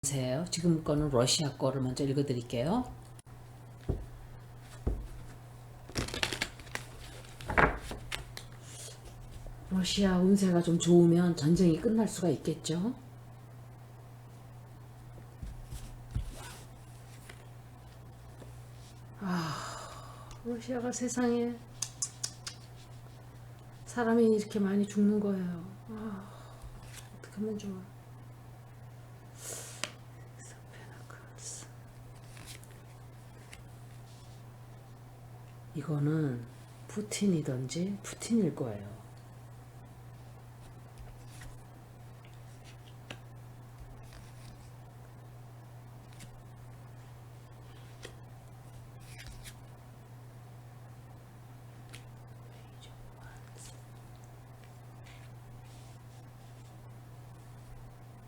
세요. 지금 거는 러시아 거를 먼저 읽어드릴게요. 러시아 운세가 좀 좋으면 전쟁이 끝날 수가 있겠죠. 러시아가 세상에 사람이 이렇게 많이 죽는 거예요. 어떻게 하면 좋아. 이거는 푸틴이든지 푸틴일 거예요.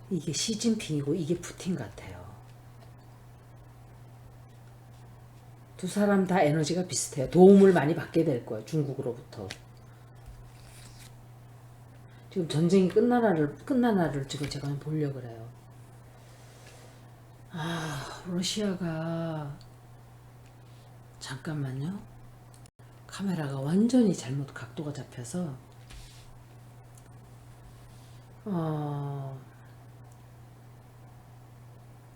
이게 시진핑이고 이게 푸틴 같아요. 두 사람 다 에너지가 비슷해요. 도움을 많이 받게 될 거예요. 중국으로부터. 지금 전쟁이 끝나나를 지금 제가 보려고 그래요. 러시아가 잠깐만요. 카메라가 완전히 잘못 각도가 잡혀서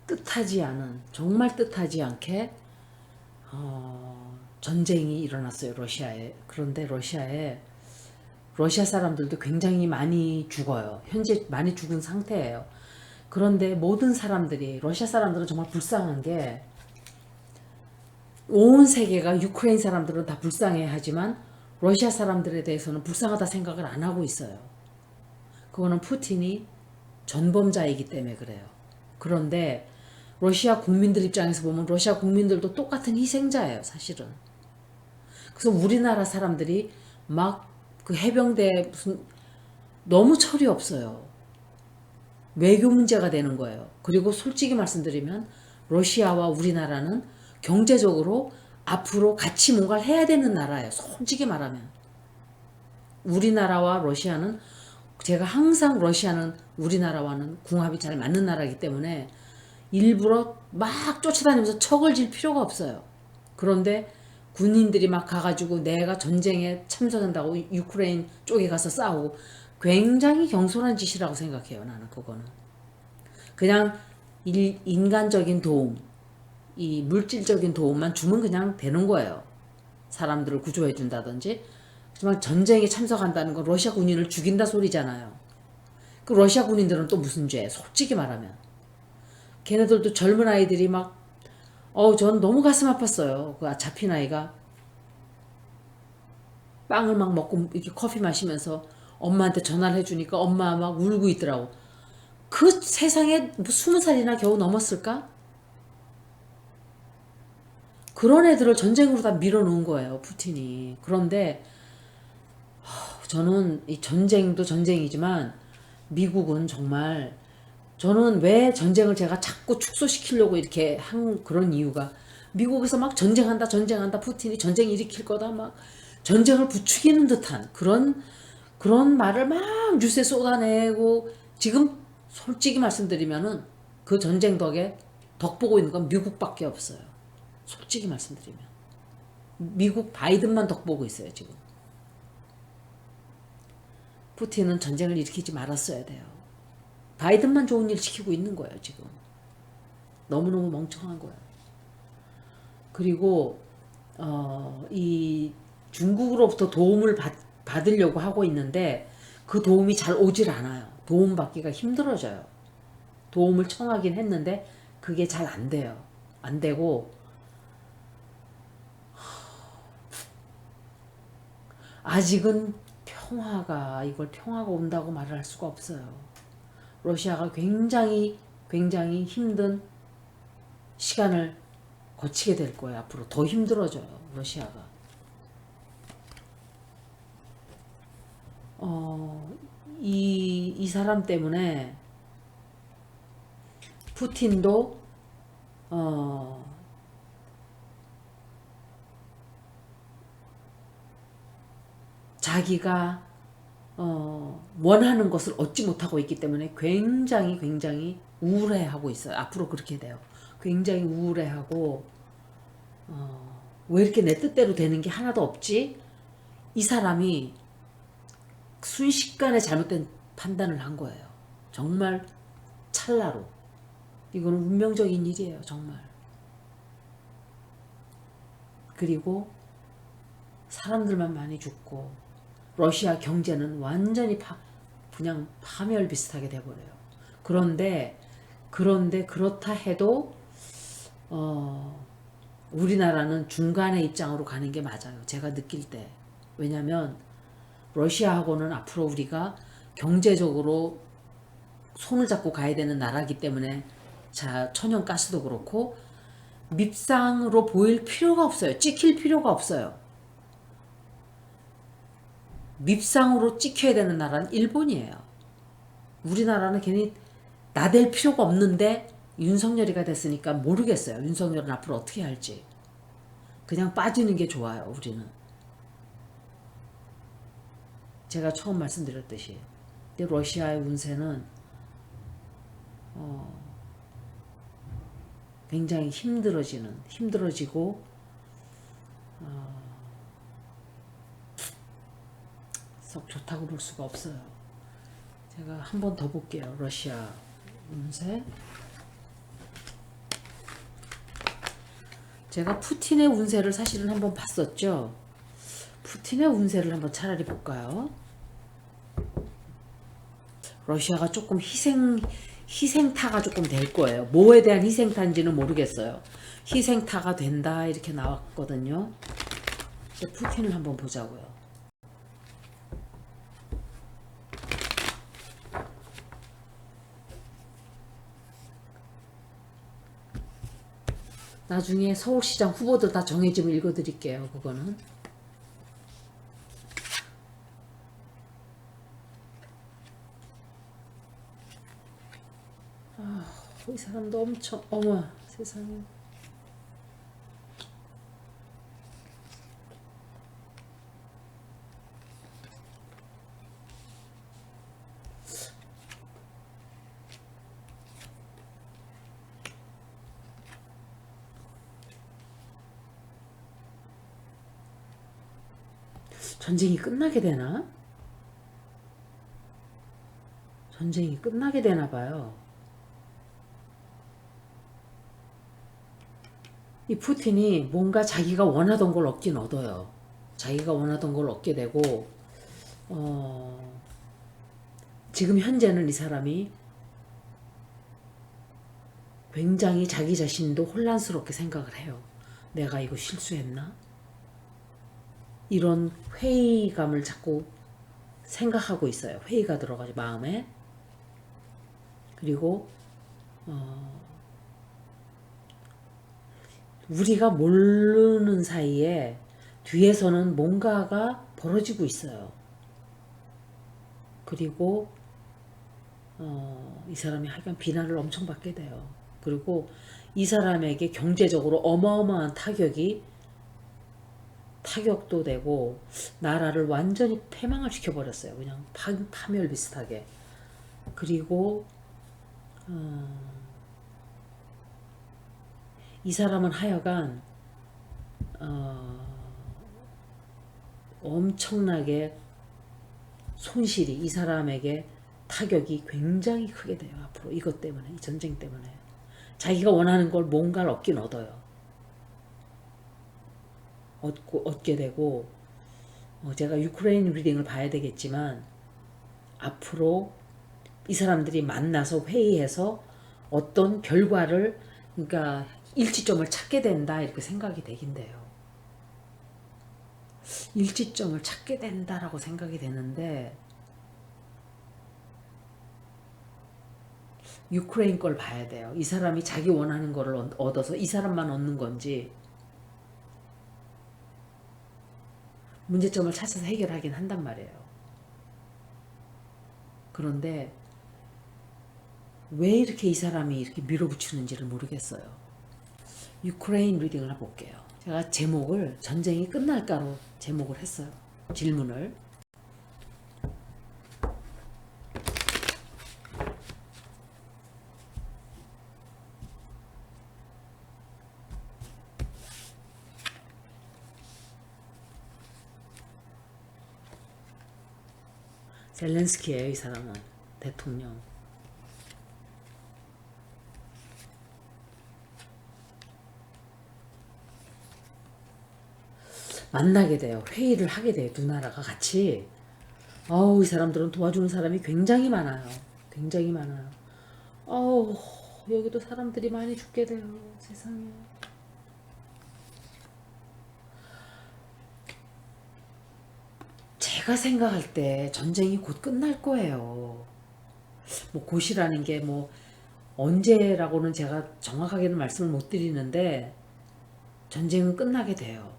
뜻하지 않은 정말 뜻하지 않게 전쟁이 일어났어요. 러시아에. 그런데 러시아 사람들도 굉장히 많이 죽어요. 현재 많이 죽은 상태예요. 그런데 모든 사람들이 러시아 사람들은 정말 불쌍한 게 온 세계가 유크레인 사람들은 다 불쌍해하지만 러시아 사람들에 대해서는 불쌍하다 생각을 안 하고 있어요. 그거는 푸틴이 전범자이기 때문에 그래요. 그런데 러시아 국민들 입장에서 보면 러시아 국민들도 똑같은 희생자예요, 사실은. 그래서 우리나라 사람들이 막 그 해병대 무슨 너무 철이 없어요. 외교 문제가 되는 거예요. 그리고 솔직히 말씀드리면 러시아와 우리나라는 경제적으로 앞으로 같이 뭔가를 해야 되는 나라예요. 솔직히 말하면. 우리나라와 러시아는 제가 항상 러시아는 우리나라와는 궁합이 잘 맞는 나라이기 때문에 일부러 막 쫓아다니면서 척을 질 필요가 없어요. 그런데 군인들이 막 가가지고 내가 전쟁에 참전한다고 유크레인 쪽에 가서 싸우고 굉장히 경솔한 짓이라고 생각해요. 나는 그거는. 그냥 인간적인 도움, 이 물질적인 도움만 주면 그냥 되는 거예요. 사람들을 구조해 준다든지. 하지만 전쟁에 참석한다는 건 러시아 군인을 죽인다 소리잖아요. 그 러시아 군인들은 또 무슨 죄? 솔직히 말하면. 걔네들도 젊은 아이들이 막 전 너무 가슴 아팠어요. 그 잡힌 아이가 빵을 막 먹고 이렇게 커피 마시면서 엄마한테 전화를 해주니까 엄마 막 울고 있더라고. 그 세상에 뭐 20살이나 겨우 넘었을까? 그런 애들을 전쟁으로 다 밀어놓은 거예요, 푸틴이. 그런데 저는 이 전쟁도 전쟁이지만 미국은 정말 저는 왜 전쟁을 제가 자꾸 축소시키려고 이렇게 한 그런 이유가 미국에서 막 전쟁한다 푸틴이 전쟁 일으킬 거다 막 전쟁을 부추기는 듯한 그런 말을 막 뉴스에 쏟아내고 지금 솔직히 말씀드리면은 그 전쟁 덕에 덕 보고 있는 건 미국밖에 없어요. 솔직히 말씀드리면 미국 바이든만 덕 보고 있어요 지금. 푸틴은 전쟁을 일으키지 말았어야 돼요. 바이든만 좋은 일 시키고 있는 거예요 지금. 너무너무 멍청한 거예요. 그리고 이 중국으로부터 도움을 받으려고 하고 있는데 그 도움이 잘 오질 않아요. 도움 받기가 힘들어져요. 도움을 청하긴 했는데 그게 잘 안 돼요. 안 되고 아직은 이걸 평화가 온다고 말을 할 수가 없어요. 러시아가 굉장히 힘든 시간을 거치게 될 거예요. 앞으로 더 힘들어져요. 러시아가. 이 사람 때문에 푸틴도 자기가 원하는 것을 얻지 못하고 있기 때문에 굉장히 우울해하고 있어요. 앞으로 그렇게 돼요. 굉장히 우울해하고 왜 이렇게 내 뜻대로 되는 게 하나도 없지? 이 사람이 순식간에 잘못된 판단을 한 거예요. 정말 찰나로. 이거는 운명적인 일이에요. 정말. 그리고 사람들만 많이 죽고 러시아 경제는 완전히 그냥 파멸 비슷하게 돼버려요. 그런데 그렇다 해도 우리나라는 중간의 입장으로 가는 게 맞아요. 제가 느낄 때. 왜냐면 러시아하고는 앞으로 우리가 경제적으로 손을 잡고 가야 되는 나라이기 때문에 자 천연가스도 그렇고 밉상으로 보일 필요가 없어요. 찍힐 필요가 없어요. 밉상으로 찍혀야 되는 나라는 일본이에요. 우리나라는 괜히 나댈 필요가 없는데 윤석열이가 됐으니까 모르겠어요. 윤석열은 앞으로 어떻게 할지. 그냥 빠지는 게 좋아요. 우리는. 제가 처음 말씀드렸듯이. 근데 러시아의 운세는 굉장히 힘들어지고 썩 좋다고 볼 수가 없어요. 제가 한 번 더 볼게요. 러시아 운세. 제가 푸틴의 운세를 사실은 한번 봤었죠. 푸틴의 운세를 한번 차라리 볼까요? 러시아가 조금 희생타가 조금 될 거예요. 뭐에 대한 희생타인지는 모르겠어요. 희생타가 된다 이렇게 나왔거든요. 푸틴을 한번 보자고요. 나중에 서울시장 후보들 다 정해지면 읽어드릴게요. 그거는. 이 사람도 엄청 어머 세상에. 전쟁이 끝나게 되나? 전쟁이 끝나게 되나 봐요. 이 푸틴이 뭔가 자기가 원하던 걸 얻긴 얻어요. 자기가 원하던 걸 얻게 되고 지금 현재는 이 사람이 굉장히 자기 자신도 혼란스럽게 생각을 해요. 내가 이거 실수했나? 이런 회의감을 자꾸 생각하고 있어요. 회의가 들어가지고 마음에. 그리고 우리가 모르는 사이에 뒤에서는 뭔가가 벌어지고 있어요. 그리고 이 사람이 하여간 비난을 엄청 받게 돼요. 그리고 이 사람에게 경제적으로 어마어마한 타격도 되고 나라를 완전히 패망을 시켜버렸어요. 그냥 파멸 비슷하게. 그리고 이 사람은 하여간 엄청나게 손실이 이 사람에게 타격이 굉장히 크게 돼요. 앞으로 이것 때문에 이 전쟁 때문에 자기가 원하는 걸 뭔가를 얻긴 얻어요. 얻게 되고 제가 유크레인 리딩을 봐야 되겠지만 앞으로 이 사람들이 만나서 회의해서 어떤 결과를 그러니까 일치점을 찾게 된다 이렇게 생각이 되긴 돼요. 일치점을 찾게 된다라고 생각이 되는데 유크레인 걸 봐야 돼요. 이 사람이 자기 원하는 거를 얻어서 이 사람만 얻는 건지 문제점을 찾아서 해결하긴 한단 말이에요. 그런데 왜 이렇게 이 사람이 이렇게 밀어붙이는지를 모르겠어요. 유크레인 리딩을 해볼게요. 제가 제목을 전쟁이 끝날까로 제목을 했어요. 질문을. 젤렌스키예요, 이 사람은. 대통령. 만나게 돼요. 회의를 하게 돼요. 두 나라가 같이. 이 사람들은 도와주는 사람이 굉장히 많아요. 굉장히 많아요. 어우, 여기도 사람들이 많이 죽게 돼요. 세상에. 제가 생각할 때 전쟁이 곧 끝날 거예요. 뭐 곧이라는 게 뭐 언제라고는 제가 정확하게는 말씀을 못 드리는데 전쟁은 끝나게 돼요.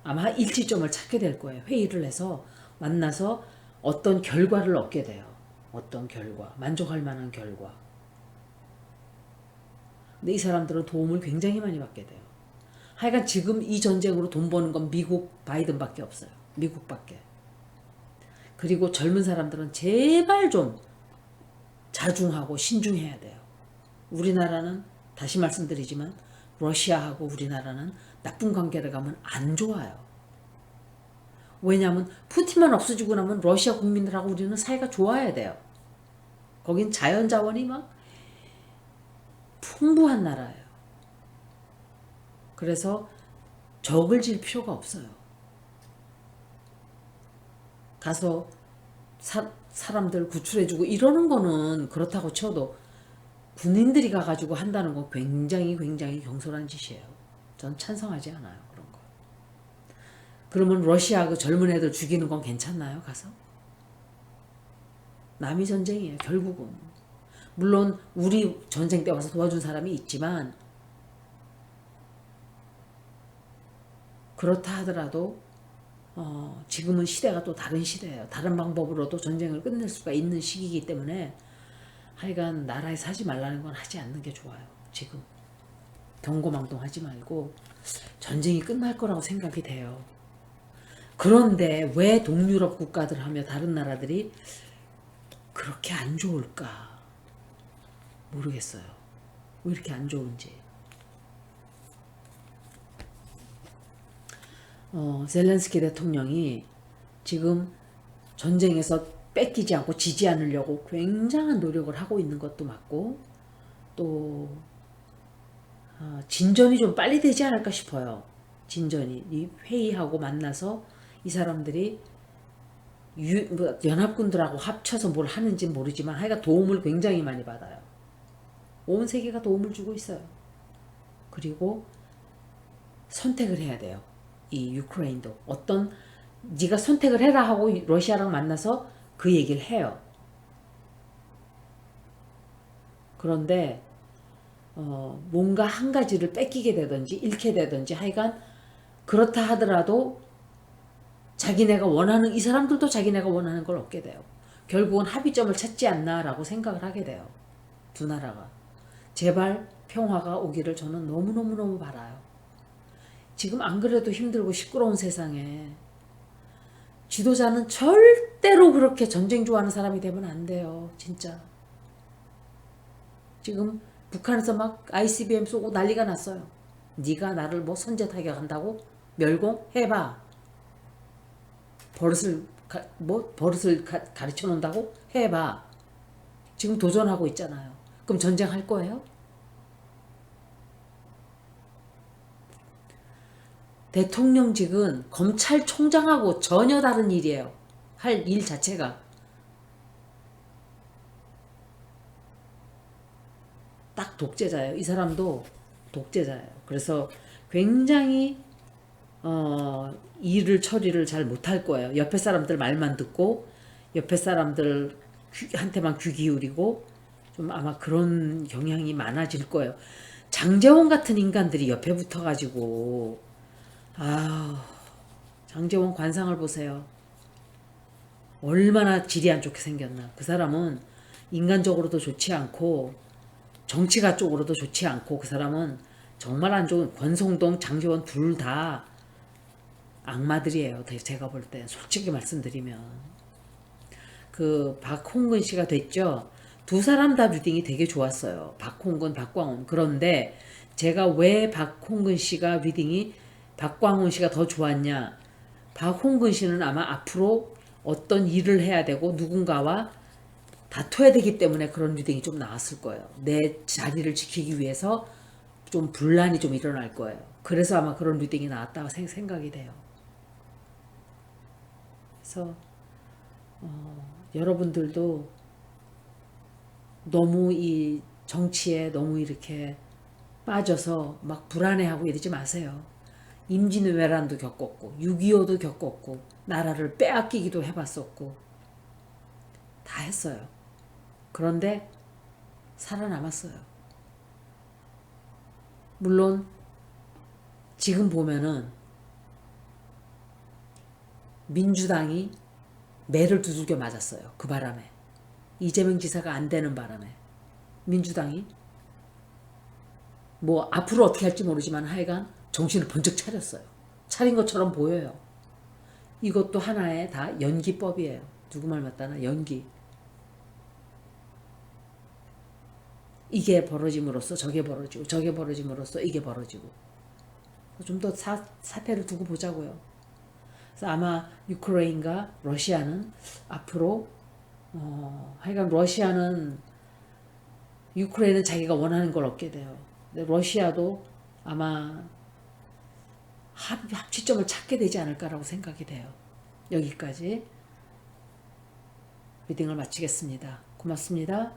아마 일치점을 찾게 될 거예요. 회의를 해서 만나서 어떤 결과를 얻게 돼요. 어떤 결과, 만족할 만한 결과. 근데 이 사람들은 도움을 굉장히 많이 받게 돼요. 하여간 지금 이 전쟁으로 돈 버는 건 미국 바이든밖에 없어요. 미국밖에. 그리고 젊은 사람들은 제발 좀 자중하고 신중해야 돼요. 우리나라는 다시 말씀드리지만 러시아하고 우리나라는 나쁜 관계를 가면 안 좋아요. 왜냐하면 푸틴만 없어지고 나면 러시아 국민들하고 우리는 사이가 좋아야 돼요. 거긴 자연 자원이 막 풍부한 나라예요. 그래서 적을 질 필요가 없어요. 가서 사람들 구출해주고 이러는 거는 그렇다고 쳐도 군인들이 가가지고 한다는 건 굉장히 경솔한 짓이에요. 전 찬성하지 않아요. 그런 거. 그러면 러시아 그 젊은 애들 죽이는 건 괜찮나요? 가서? 남이 전쟁이에요. 결국은. 물론 우리 전쟁 때 와서 도와준 사람이 있지만 그렇다 하더라도 지금은 시대가 또 다른 시대예요. 다른 방법으로도 전쟁을 끝낼 수가 있는 시기이기 때문에 하여간 나라에 사지 말라는 건 하지 않는 게 좋아요. 지금 경고망동하지 말고 전쟁이 끝날 거라고 생각이 돼요. 그런데 왜 동유럽 국가들 하며 다른 나라들이 그렇게 안 좋을까 모르겠어요. 왜 이렇게 안 좋은지. 젤렌스키 대통령이 지금 전쟁에서 뺏기지 않고 지지 않으려고 굉장한 노력을 하고 있는 것도 맞고 또 진전이 좀 빨리 되지 않을까 싶어요. 진전이 이 회의하고 만나서 이 사람들이 연합군들하고 합쳐서 뭘 하는지 모르지만 하여간 도움을 굉장히 많이 받아요. 온 세계가 도움을 주고 있어요. 그리고 선택을 해야 돼요. 이 유크레인도 네가 선택을 해라 하고 러시아랑 만나서 그 얘기를 해요. 그런데 뭔가 한 가지를 뺏기게 되든지 잃게 되든지 하여간 그렇다 하더라도 자기네가 원하는 이 사람들도 자기네가 원하는 걸 얻게 돼요. 결국은 합의점을 찾지 않나라고 생각을 하게 돼요. 두 나라가. 제발 평화가 오기를 저는 너무너무 바라요. 지금 안 그래도 힘들고 시끄러운 세상에 지도자는 절대로 그렇게 전쟁 좋아하는 사람이 되면 안 돼요. 진짜. 지금 북한에서 막 ICBM 쏘고 난리가 났어요. 네가 나를 뭐 선제 타격한다고? 멸공? 해봐. 버릇을 가르쳐 놓는다고? 해봐. 지금 도전하고 있잖아요. 그럼 전쟁할 거예요? 대통령직은 검찰총장하고 전혀 다른 일이에요. 할 일 자체가. 딱 독재자예요. 이 사람도 독재자예요. 그래서 굉장히 일을 처리를 잘 못할 거예요. 옆에 사람들 말만 듣고 옆에 사람들한테만 귀 기울이고 좀 아마 그런 경향이 많아질 거예요. 장제원 같은 인간들이 옆에 붙어가지고 장제원 관상을 보세요. 얼마나 질이 안 좋게 생겼나. 그 사람은 인간적으로도 좋지 않고 정치가 쪽으로도 좋지 않고 그 사람은 정말 안 좋은 권성동, 장제원 둘 다 악마들이에요. 제가 볼 때 솔직히 말씀드리면 그 박홍근 씨가 됐죠. 두 사람 다 뮤팅이 되게 좋았어요. 박홍근, 박광훈. 그런데 제가 왜 박홍근 씨가 리딩이 박광훈 씨가 더 좋았냐. 박홍근 씨는 아마 앞으로 어떤 일을 해야 되고 누군가와 다퉈야 되기 때문에 그런 리딩이 좀 나왔을 거예요. 내 자리를 지키기 위해서 좀 분란이 좀 일어날 거예요. 그래서 아마 그런 리딩이 나왔다고 생각이 돼요. 그래서 여러분들도 너무 이 정치에 너무 이렇게 빠져서 막 불안해하고 이러지 마세요. 임진왜란도 겪었고 6.25도 겪었고 나라를 빼앗기기도 해봤었고 다 했어요. 그런데 살아남았어요. 물론 지금 보면은 민주당이 매를 두들겨 맞았어요. 그 바람에. 이재명 지사가 안 되는 바람에. 민주당이 뭐 앞으로 어떻게 할지 모르지만 하여간 정신을 번쩍 차렸어요. 차린 것처럼 보여요. 이것도 하나의 다 연기법이에요. 누구 말 맞다나 연기. 이게 벌어짐으로써 저게 벌어지고 저게 벌어짐으로써 이게 벌어지고 좀 더 사태를 두고 보자고요. 그래서 아마 유크레인과 러시아는 앞으로 하여간 러시아는 유크레인은 자기가 원하는 걸 얻게 돼요. 근데 러시아도 아마 합치점을 찾게 되지 않을까라고 생각이 돼요. 여기까지 리딩을 마치겠습니다. 고맙습니다.